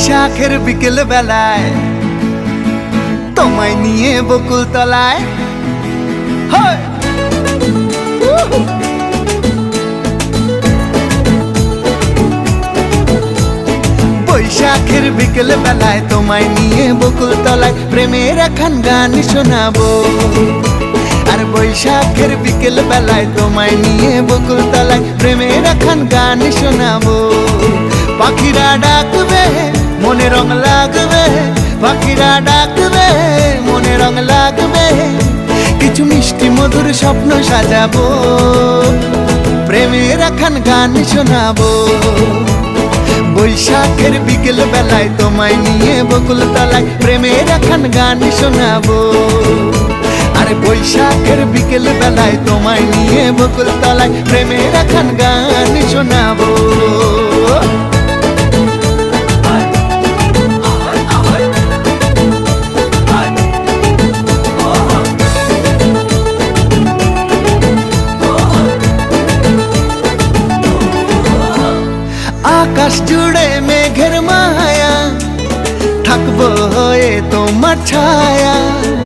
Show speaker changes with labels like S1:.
S1: বৈশাখের বিকেল বেলায় তোমায় নিয়ে বকুল তলায় বৈশাখের বিকেল বেলায় তোমায় নিয়ে বকুল তলায় প্রেমের একখান গান শোনাবো। আর বৈশাখের বিকেল বেলায় তোমায় নিয়ে বকুল তলায় প্রেমের একখান গান শোনাবো। পাখিরা ডাকবে মনে রং লাগবে, পাখিরা ডাকবে মনে রং লাগবে, কিছু মিষ্টি মধুর স্বপ্ন সাজাবো, প্রেমের একখান গান শোনাবো। বৈশাখের বিকেল বেলায় তোমায় নিয়ে বকুল তলায় প্রেমের একখান গান শোনাবো। আরে বৈশাখের বিকেল বেলায় তোমায় নিয়ে বকুল তলায় প্রেমের একখান গান শোনাবো। আকাশ জুড়ে মেঘের মায়া, থাকবো হয়ে তোমার ছায়া।